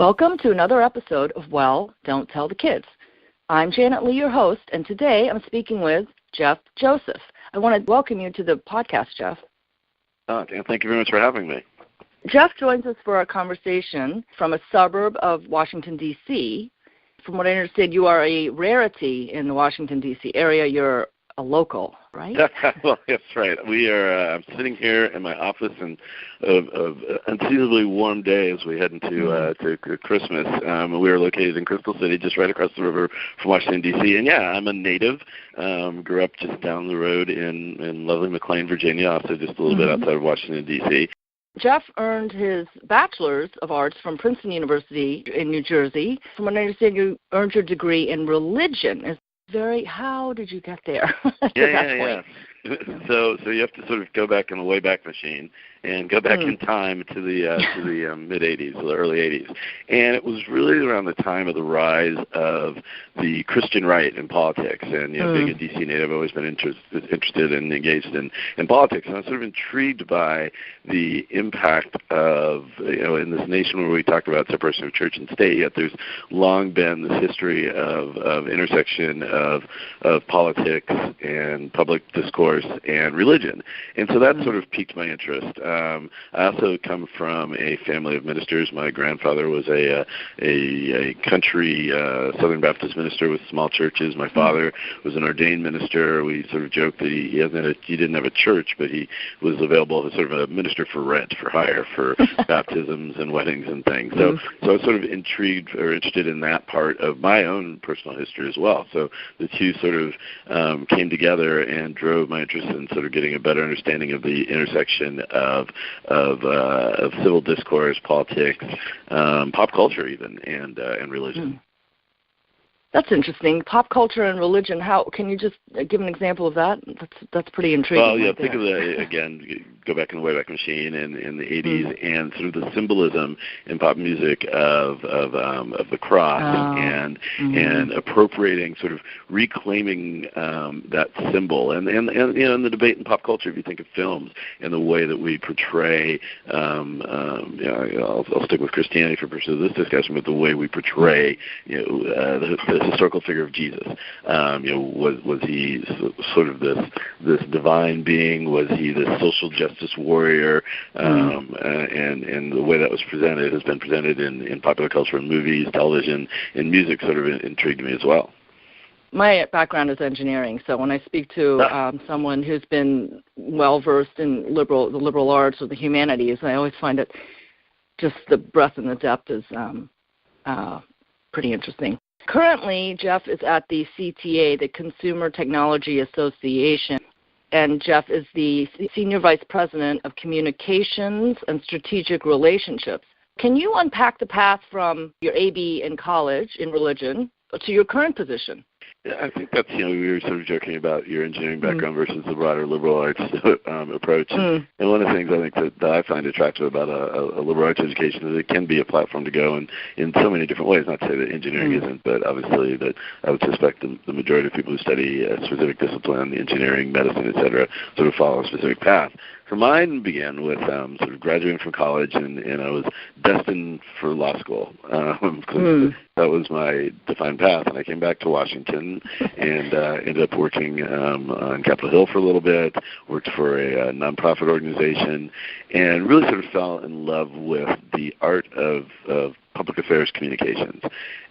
Welcome to another episode of Well, Don't Tell the Kids. I'm Janet Lee, your host, and today I'm speaking with Jeff Joseph. I want to welcome you to the podcast, Jeff. Thank you very much for having me. Jeff joins us for our conversation from a suburb of Washington, D.C. From what I understand, you are a rarity in the Washington, D.C. area. You're a local, right? Well, that's right. We are. I'm sitting here in my office, and of unseasonably warm day as we head into to Christmas. We are located in Crystal City, just right across the river from Washington, D.C. And yeah, I'm a native. Grew up just down the road in lovely McLean, Virginia, also just a little bit outside of Washington, D.C. Jeff earned his Bachelor's of Arts from Princeton University in New Jersey. From what I understand, you earned your degree in religion. How did you get there? Yeah. So you have to sort of go back in the Wayback Machine and go back in time to the mid-'80s, the early '80s. And it was really around the time of the rise of the Christian right in politics. And, being a D.C. native, I've always been interested and engaged in politics. And I was sort of intrigued by the impact of, in this nation where we talked about separation of church and state, yet there's long been this history of intersection of politics and public discourse and religion. And so that sort of piqued my interest. I also come from a family of ministers. My grandfather was a country Southern Baptist minister with small churches. My father was an ordained minister. We sort of joked that he didn't have a church, but he was available as sort of a minister for rent, for hire, for baptisms and weddings and things. So I was sort of intrigued or interested in that part of my own personal history as well. So the two sort of came together and drove my interest in sort of getting a better understanding of the intersection of civil discourse, politics, pop culture even, and religion. That's interesting. Pop culture and religion. How can you just give an example of that? That's pretty intriguing. Well, think of go back in the Wayback Machine in the '80s, and sort of the symbolism in pop music of the cross and appropriating, sort of reclaiming that symbol, and in the debate in pop culture, if you think of films and the way that we portray, I'll stick with Christianity for purposes of this discussion, but the way we portray, the historical figure of Jesus. Was he sort of this divine being? Was he this social justice warrior? And the way that was presented has been presented in popular culture, in movies, television, and music. Sort of intrigued me as well. My background is engineering, so when I speak to someone who's been well versed in the liberal arts or the humanities, I always find it just the breadth and the depth is pretty interesting. Currently, Jeff is at the CTA, the Consumer Technology Association, and Jeff is the Senior Vice President of Communications and Strategic Relationships. Can you unpack the path from your AB in college in religion to your current position? Yeah, I think that's, we were sort of joking about your engineering background versus the broader liberal arts approach. And one of the things I think that I find attractive about a liberal arts education is it can be a platform to go in so many different ways. Not to say that engineering isn't, but obviously that I would suspect the majority of people who study a specific discipline, engineering, medicine, et cetera, sort of follow a specific path. So mine began with sort of graduating from college, and I was destined for law school because that was my defined path. And I came back to Washington and ended up working on Capitol Hill for a little bit, worked for a nonprofit organization, and really sort of fell in love with the art of public affairs communications,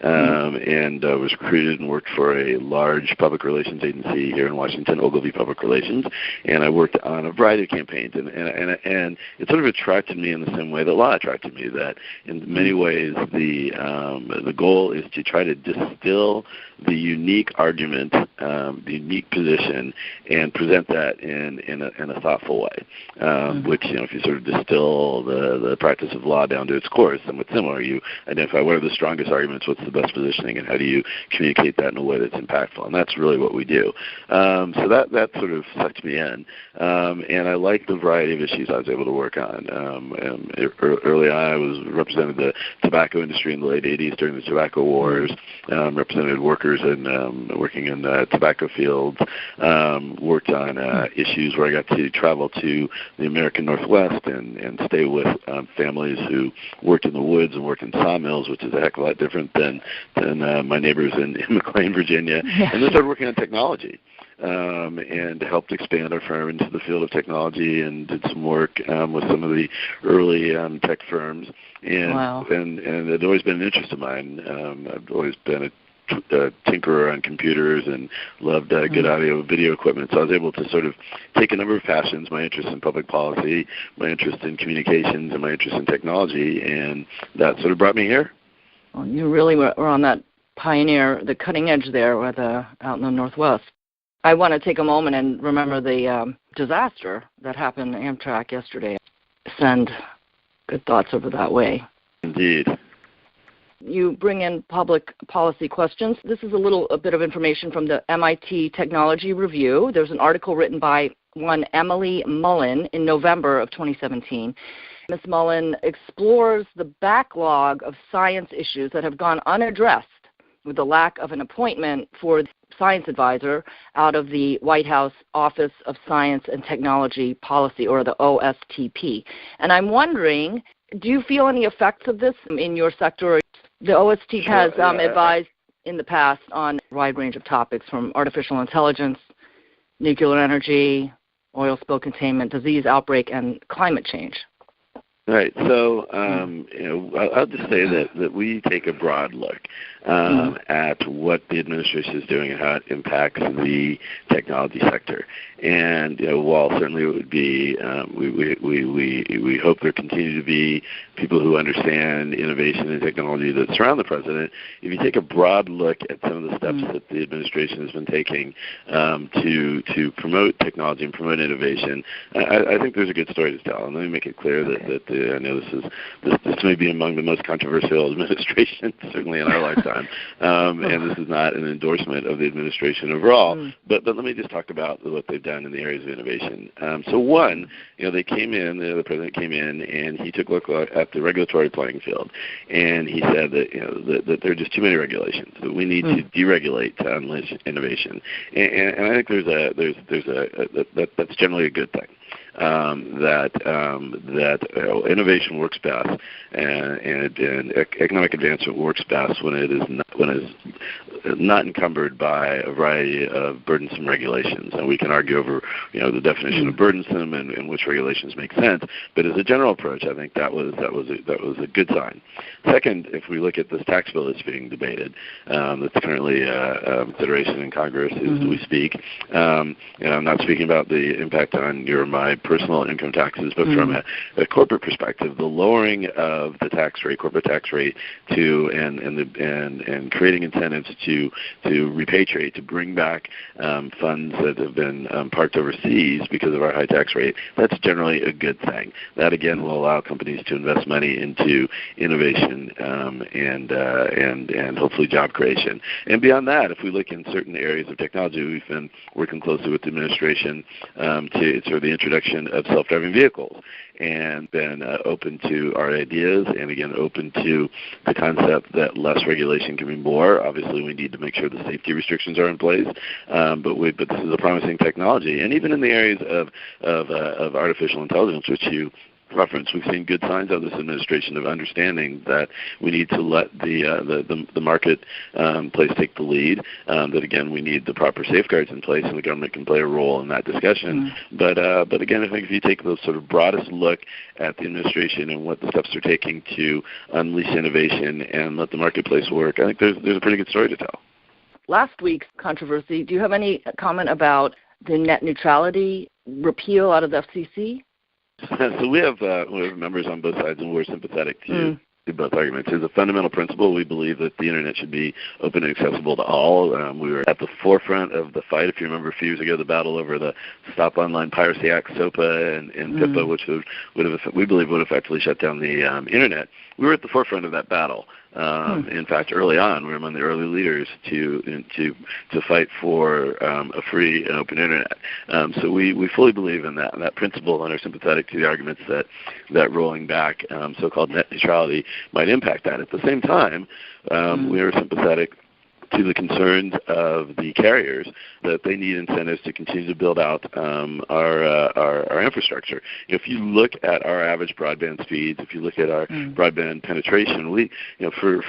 and was recruited and worked for a large public relations agency here in Washington, Ogilvy Public Relations, and I worked on a variety of campaigns, and it sort of attracted me in the same way that law attracted me, that in many ways the goal is to try to distill the unique argument, the unique position, and present that in a thoughtful way, which, if you sort of distill the practice of law down to its core, is somewhat similar. You identify what are the strongest arguments, what's the best positioning, and how do you communicate that in a way that's impactful. And that's really what we do. So that sort of sucked me in. And I liked the variety of issues I was able to work on. Early on, I represented the tobacco industry in the late 80s during the tobacco wars, represented workers neighbors and working in tobacco fields, worked on issues where I got to travel to the American Northwest and stay with families who worked in the woods and worked in sawmills, which is a heck of a lot different than my neighbors in McLean, Virginia. And then started working on technology. And helped expand our firm into the field of technology and did some work with some of the early tech firms. And, wow. and it's always been an interest of mine. I've always been a tinkerer on computers and loved good audio and video equipment. So I was able to sort of take a number of passions, my interest in public policy, my interest in communications, and my interest in technology, and that sort of brought me here. Well, you really were on that pioneer, the cutting edge there out in the Northwest. I want to take a moment and remember the disaster that happened in Amtrak yesterday. Send good thoughts over that way. Indeed. You bring in public policy questions. This is a bit of information from the MIT Technology Review. There's an article written by one Emily Mullen in November of 2017. Ms. Mullen explores the backlog of science issues that have gone unaddressed with the lack of an appointment for the science advisor out of the White House Office of Science and Technology Policy, or the OSTP. And I'm wondering, do you feel any effects of this in your sector? The OSTP has advised in the past on a wide range of topics from artificial intelligence, nuclear energy, oil spill containment, disease outbreak, and climate change. Right. So, I'll just say that we take a broad look at what the administration is doing and how it impacts the technology sector. And while certainly it would be, we hope there continue to be people who understand innovation and technology that surround the president. If you take a broad look at some of the steps that the administration has been taking to promote technology and promote innovation, I think there's a good story to tell. And let me make it clear that I know this may be among the most controversial administrations, certainly in our lifetime, and this is not an endorsement of the administration overall. But let me just talk about what they've done in the areas of innovation. So one, they came in, the president came in, and he took a look at the regulatory playing field, and he said that there are just too many regulations, that we need to deregulate to unleash innovation, and I think that's generally a good thing. That innovation works best, and economic advancement works best when it is not encumbered by a variety of burdensome regulations. And we can argue over the definition of burdensome and which regulations make sense. But as a general approach, I think that was a good sign. Second, if we look at this tax bill that's being debated, that's currently consideration in Congress as we speak. I'm not speaking about the impact on your or my personal income taxes, but from a corporate perspective, the lowering of the tax rate, corporate tax rate, and creating incentives to repatriate, to bring back funds that have been parked overseas because of our high tax rate, that's generally a good thing. That again will allow companies to invest money into innovation and hopefully job creation. And beyond that, if we look in certain areas of technology, we've been working closely with the administration to sort of the introduction of self-driving vehicles, and been open to our ideas, and again open to the concept that less regulation can be more. Obviously, we need to make sure the safety restrictions are in place, but this is a promising technology. And even in the areas of artificial intelligence, which you reference, we've seen good signs of this administration of understanding that we need to let the market place take the lead, that again we need the proper safeguards in place, and the government can play a role in that discussion. But again, I think if you take the sort of broadest look at the administration and what the steps they're taking to unleash innovation and let the marketplace work, I think there's a pretty good story to tell. Last week's controversy, do you have any comment about the net neutrality repeal out of the FCC? So we have members on both sides, and we're sympathetic to both arguments. As a fundamental principle, we believe that the Internet should be open and accessible to all. We were at the forefront of the fight, if you remember a few years ago, the battle over the Stop Online Piracy Act, SOPA, and PIPA, which we believe would effectively shut down the Internet. We were at the forefront of that battle. In fact, early on, we were among the early leaders to fight for a free and open Internet. So we fully believe in that principle, and are sympathetic to the arguments that rolling back so-called net neutrality might impact that. At the same time, we are sympathetic to the concerns of the carriers that they need incentives to continue to build out our infrastructure. If you look at our average broadband speeds, if you look at our broadband penetration, for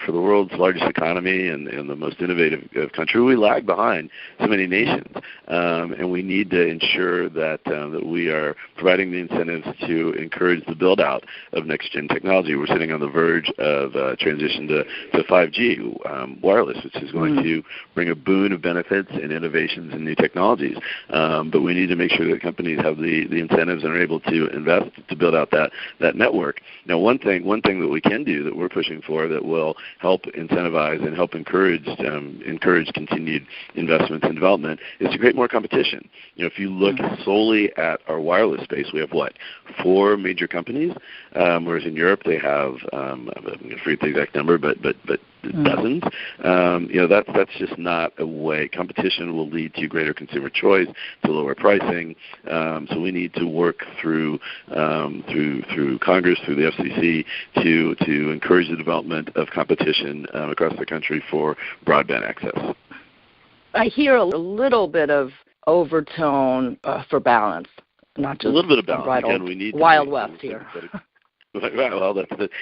the world's largest economy and the most innovative country, we lag behind so many nations, and we need to ensure that we are providing the incentives to encourage the build out of next gen technology. We're sitting on the verge of transition to 5G wireless, which is going to bring a boon of benefits and innovations and new technologies. But we need to make sure that companies have the incentives and are able to invest to build out that network. Now, one thing that we can do that we're pushing for that will help incentivize and help encourage continued investments and development is to create more competition. If you look solely at our wireless space, we have 4 major companies, whereas in Europe they have I'm going to forget the exact number, but dozens. That's just not a way. Competition will lead to greater consumer choice, to lower pricing. So we need to work through Congress, through the FCC, to encourage the development of competition across the country for broadband access. I hear a little bit of overtone for balance, not just a little bit of balance. Wild, Again, we need Wild West here. Right, well,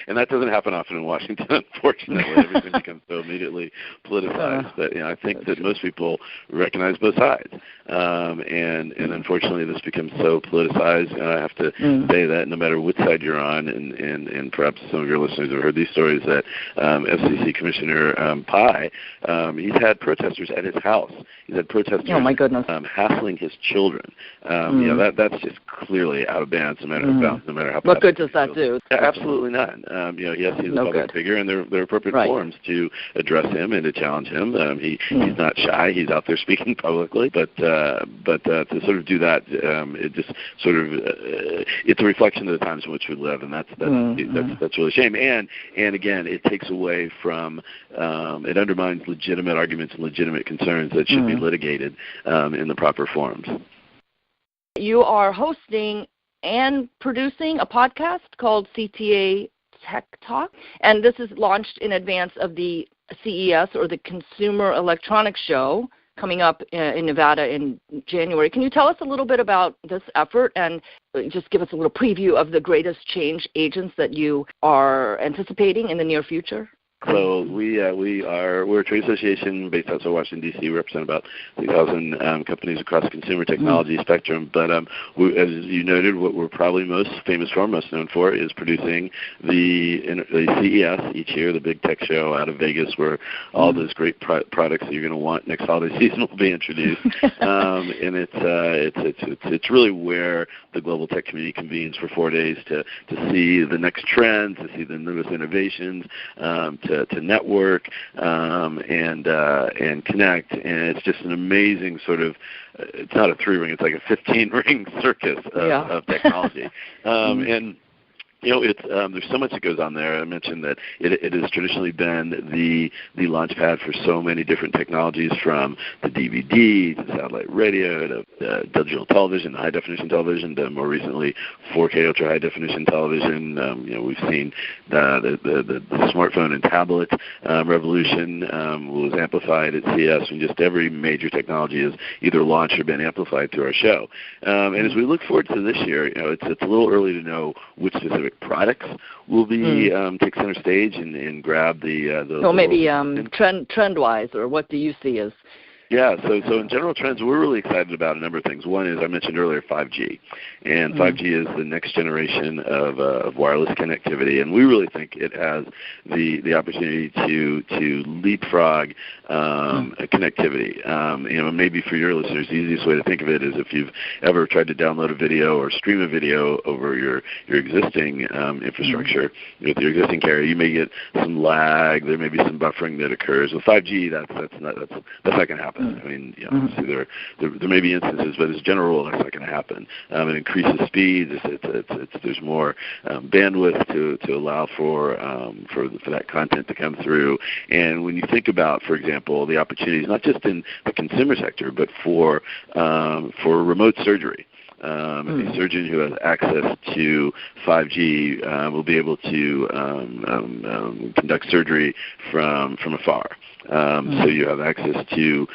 and that doesn't happen often in Washington, unfortunately. Everything becomes so immediately politicized. But I think that most people recognize both sides, and unfortunately, this becomes so politicized. And I have to say that no matter which side you're on, and perhaps some of your listeners have heard these stories, that FCC Commissioner Pai, he's had protesters at his house. He's had protesters hassling his children. That's just clearly out of bounds, no matter how. What good does that do? Absolutely not. Yes, he's a public figure, and there are appropriate forums to address him and to challenge him. He's not shy. He's out there speaking publicly, but to sort of do that, it just sort of it's a reflection of the times in which we live, and that's really a shame. And again, it takes away from it undermines legitimate arguments and legitimate concerns that should be litigated in the proper forums. You are hosting and producing a podcast called CTA Tech Talk, and this is launched in advance of the CES, or the Consumer Electronics Show, coming up in Nevada in January. Can you tell us a little bit about this effort and just give us a little preview of the greatest change agents that you are anticipating in the near future? So we're a trade association based out of Washington, D.C. We represent about 3,000 companies across the consumer technology spectrum. But as you noted, what we're probably most famous for, most known for, is producing the CES each year, the big tech show out of Vegas, where all those great products that you're going to want next holiday season will be introduced. And it's really where the global tech community convenes for 4 days to see the next trends, to see the newest innovations, to network and connect, and it's just an amazing sort of. It's not a 3-ring; it's like a 15-ring circus of technology, and. There's so much that goes on there. I mentioned that it has traditionally been the launch pad for so many different technologies, from the DVD to satellite radio to digital television, high definition television, to more recently 4K ultra high definition television. We've seen the smartphone and tablet revolution was amplified at CES, and just every major technology has either launched or been amplified through our show. And as we look forward to this year, it's a little early to know which specific products will be take center stage and grab the. So maybe trend-wise, or what do you see as? Yeah, so in general trends, we're really excited about a number of things. One is, I mentioned earlier, 5G. And 5G is the next generation of wireless connectivity, and we really think it has the opportunity to leapfrog connectivity. Maybe for your listeners, the easiest way to think of it is if you've ever tried to download a video or stream a video over your existing infrastructure with your existing carrier, you may get some lag. There may be some buffering that occurs. With 5G, that's not going to happen. I mean, obviously there may be instances, but as a general rule, that's not going to happen. It increases speed. There's more bandwidth to allow for that content to come through. And when you think about, for example, the opportunities not just in the consumer sector, but for remote surgery. A surgeon who has access to 5G will be able to conduct surgery from afar. So you have access to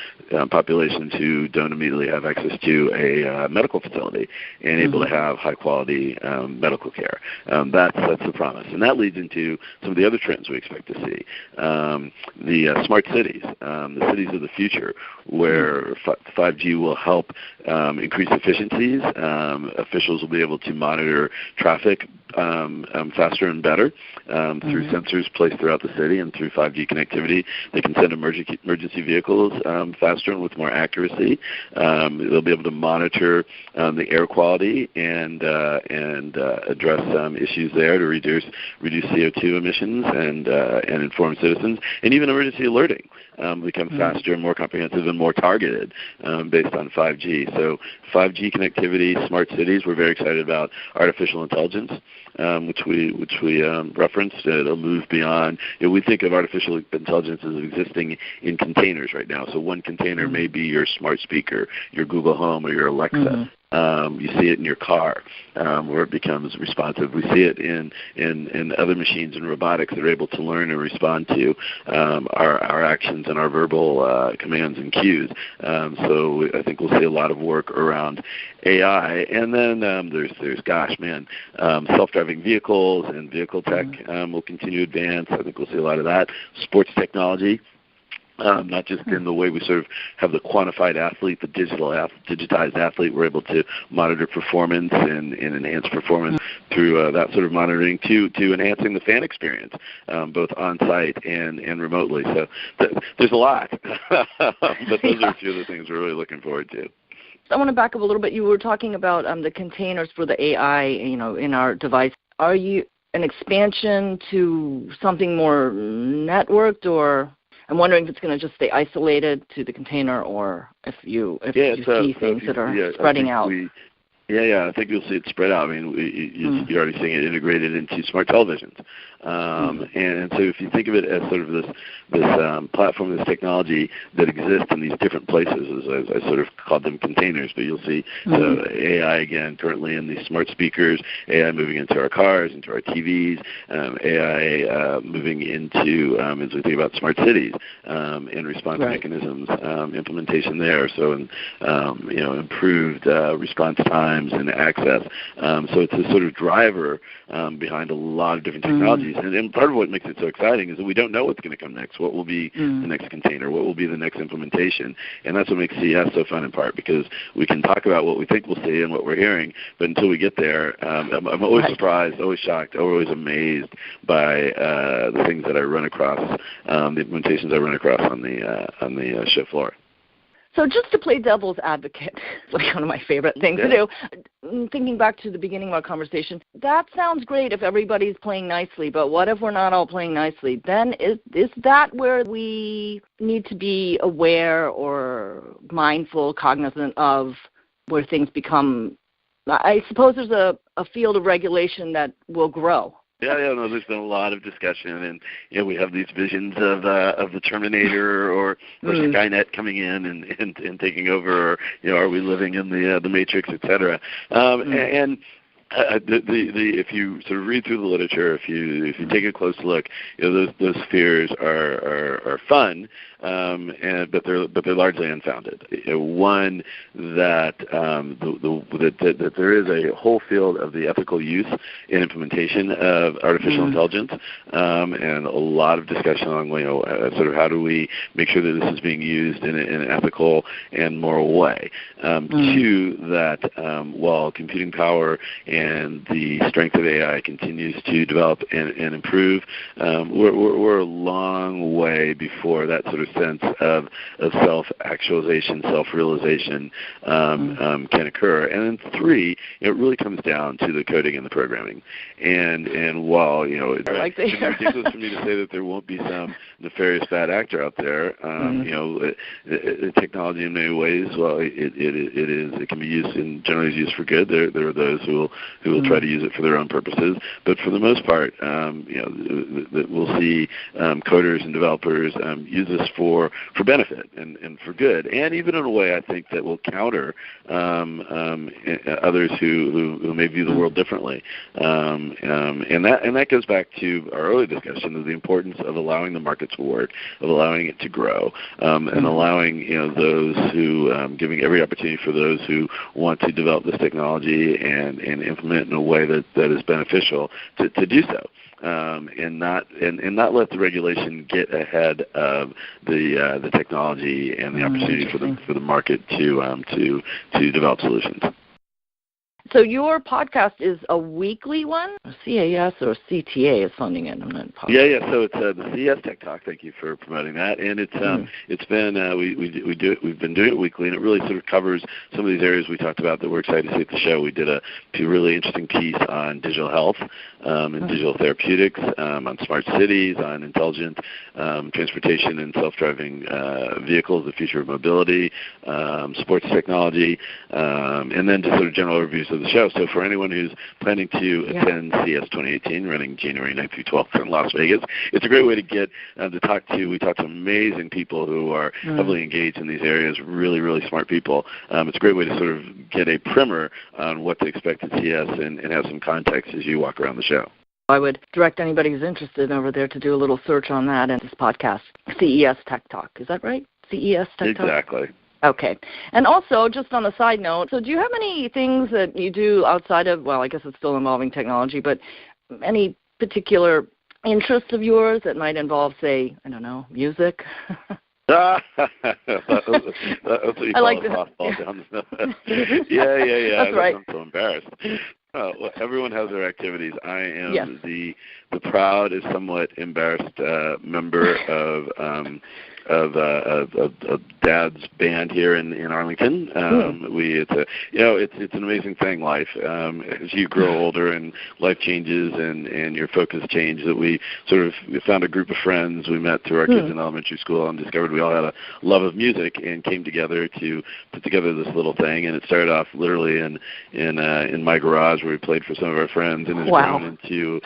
populations who don't immediately have access to a medical facility and able to have high-quality medical care. That's the promise. And that leads into some of the other trends we expect to see. The smart cities, the cities of the future, where 5G will help increase efficiencies. Officials will be able to monitor traffic faster and better through sensors placed throughout the city, and through 5G connectivity. They can send emergency vehicles faster and with more accuracy. They'll be able to monitor the air quality and address issues there to reduce CO2 emissions and inform citizens, and even emergency alerting become faster and more comprehensive and more targeted based on 5G. So 5G connectivity, smart cities. We're very excited about artificial intelligence, which we referenced. It'll move beyond. We think of artificial intelligence as existing in containers right now. So one container may be your smart speaker, your Google Home, or your Alexa. You see it in your car, where it becomes responsive. We see it in other machines and robotics that are able to learn and respond to our actions and our verbal commands and cues. So I think we'll see a lot of work around AI. And then there's self-driving vehicles and vehicle tech will continue to advance. I think we'll see a lot of that. Sports technology. Not just in the way we sort of have the quantified athlete, the digitized athlete. We're able to monitor performance and enhance performance through that sort of monitoring to enhancing the fan experience, both on-site and remotely. So there's a lot, but those are a few of the things we're really looking forward to. I want to back up a little bit. You were talking about the containers for the AI, in our device. Are you an expansion to something more networked, or I'm wondering if it's going to just stay isolated to the container, or if you see things that are spreading out. I think you'll see it spread out. I mean, you're already seeing it integrated into smart televisions. And so if you think of it as sort of this platform, this technology that exists in these different places, as I sort of called them containers, but you'll see AI again currently in these smart speakers, AI moving into our cars, into our TVs, AI moving into, as we think about smart cities and response mechanisms, implementation there. So, improved response times and access. So it's a sort of driver behind a lot of different technologies. And part of what makes it so exciting is that we don't know what's going to come next. What will be the next container? What will be the next implementation? And that's what makes CES so fun in part, because we can talk about what we think we'll see and what we're hearing, but until we get there, I'm always surprised, always shocked, always amazed by the things that I run across, the implementations I run across on the show floor. So just to play devil's advocate, like one of my favorite things to do, thinking back to the beginning of our conversation, that sounds great if everybody's playing nicely, but what if we're not all playing nicely? Then is that where we need to be aware or mindful, cognizant of where things become, I suppose there's a field of regulation that will grow. There's been a lot of discussion, and we have these visions of the Terminator or Skynet coming in and taking over, or are we living in the Matrix, et cetera. And if you sort of read through the literature, if you take a close look, those fears are fun, but they're largely unfounded. One, that that there is a whole field of the ethical use and implementation of artificial intelligence, and a lot of discussion on sort of how do we make sure that this is being used in an ethical and moral way. Two, that while computing power and the strength of AI continues to develop and improve, we're a long way before that sort of sense of self-actualization, self-realization can occur. And then three, it really comes down to the coding and the programming. And while it's ridiculous for me to say that there won't be some nefarious bad actor out there, technology in many ways, well, it can be used and generally is used for good. There are those who will try to use it for their own purposes, but for the most part, we'll see coders and developers use this for benefit and for good, and even in a way I think that will counter others who may view the world differently. And that goes back to our earlier discussion of the importance of allowing the market to work, of allowing it to grow, and allowing those who giving every opportunity for those who want to develop this technology and implement it in a way that is beneficial to do so. And not let the regulation get ahead of the technology and the opportunity for the market to develop solutions. So your podcast is a weekly one? CAS or CTA is funding it. I'm not positive. Yeah. So it's the CES Tech Talk. Thank you for promoting that. And it's been we've been doing it weekly, and it really sort of covers some of these areas we talked about that we're excited to see at the show. We did a really interesting piece on digital health and digital therapeutics, on smart cities, on intelligent transportation and self-driving vehicles, the future of mobility, sports technology, and then just sort of general overviews of the show. So for anyone who's planning to attend CES 2018, running January 9th through 12th in Las Vegas, it's a great way to get to talk to. We talk to amazing people who are heavily engaged in these areas, really, really smart people. It's a great way to sort of get a primer on what to expect at CES and have some context as you walk around the show. I would direct anybody who's interested over there to do a little search on that and this podcast, CES Tech Talk. Is that right? CES Tech Talk? Exactly. Okay. And also, just on a side note, so do you have any things that you do outside of, well, I guess it's still involving technology, but any particular interests of yours that might involve, say, I don't know, music? That's what you call a softball down the Yeah. That's right. I'm so embarrassed. Well, everyone has their activities. I am the proud, if somewhat embarrassed member of Dad's band here in Arlington. It's an amazing thing, life. As you grow older and life changes and your focus changes, that we found a group of friends we met through our kids in elementary school and discovered we all had a love of music and came together to put together this little thing. And it started off literally in my garage where we played for some of our friends, and it's grown into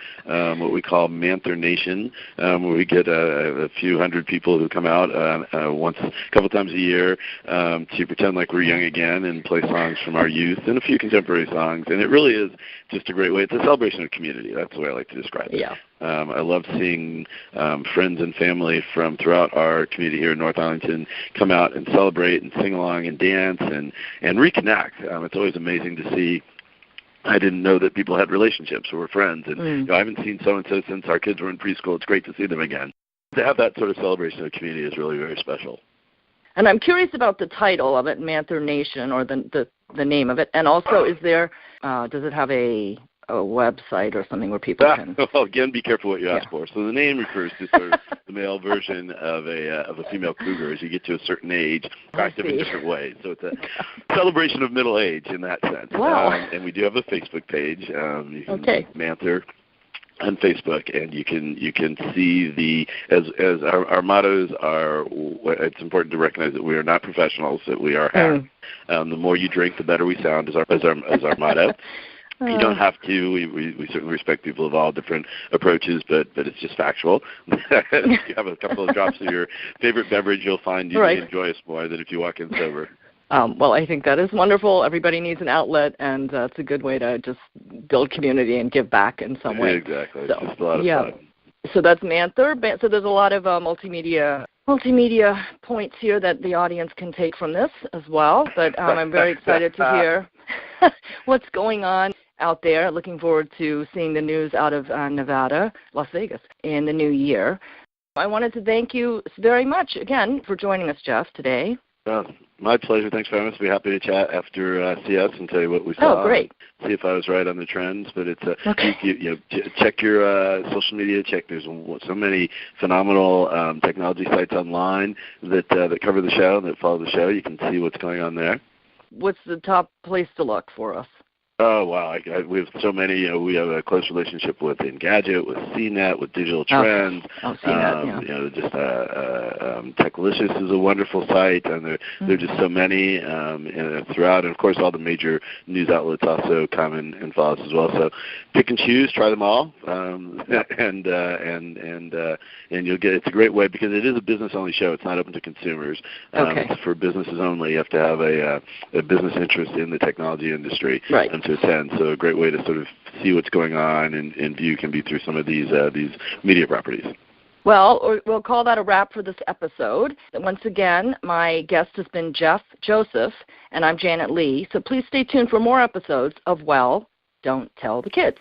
what we call Thor Nation, where we get a few hundred people who come out a couple times a year to pretend like we're young again and play songs from our youth and a few contemporary songs. And it really is just a great way. It's a celebration of community. That's the way I like to describe it. Yeah. I love seeing friends and family from throughout our community here in North Arlington come out and celebrate and sing along and dance and reconnect. It's always amazing to see. I didn't know that people had relationships or were friends. And I haven't seen so-and-so since our kids were in preschool. It's great to see them again. To have that sort of celebration of community is really very special. And I'm curious about the title of it, Thor Nation, or the name of it. And also, is there does it have a website or something where people can? Well, again, be careful what you ask for. So the name refers to sort of the male version of a female cougar. As you get to a certain age, active in different ways. So it's a celebration of middle age in that sense. Wow. And we do have a Facebook page. You can Manther on Facebook, and you can see as our mottos are. It's important to recognize that we are not professionals; that we are hacks. The more you drink, the better we sound, is our motto. You don't have to. We certainly respect people of all different approaches, but it's just factual. If you have a couple of drops of your favorite beverage, you'll find you may enjoy us more than if you walk in sober. Well, I think that is wonderful. Everybody needs an outlet, and it's a good way to just build community and give back in some way. Exactly. So, it's just a lot of fun. So that's Manther. So there's a lot of multimedia points here that the audience can take from this as well. But I'm very excited to hear what's going on out there. Looking forward to seeing the news out of Nevada, Las Vegas, in the new year. I wanted to thank you very much again for joining us, Jeff, today. My pleasure. Thanks for having us. We'll be happy to chat after CS and tell you what we saw. Oh, great. See if I was right on the trends. But it's check your social media. There's so many phenomenal technology sites online that cover the show and that follow the show. You can see what's going on there. What's the top place to look for us? Oh, wow. We have so many. We have a close relationship with Engadget, with CNET, with Digital Trends. CNET, yeah. Just Techlicious is a wonderful site, and there are just so many throughout. And, of course, all the major news outlets also come and follow us as well. So pick and choose, try them all, and you'll get. It's a great way because it is a business-only show. It's not open to consumers. It's for businesses only. You have to have a business interest in the technology industry. Right. To attend. So a great way to sort of see what's going on and view can be through some of these media properties. Well, we'll call that a wrap for this episode. Once again, my guest has been Jeff Joseph, and I'm Janet Lee. So please stay tuned for more episodes of Well, Don't Tell the Kids.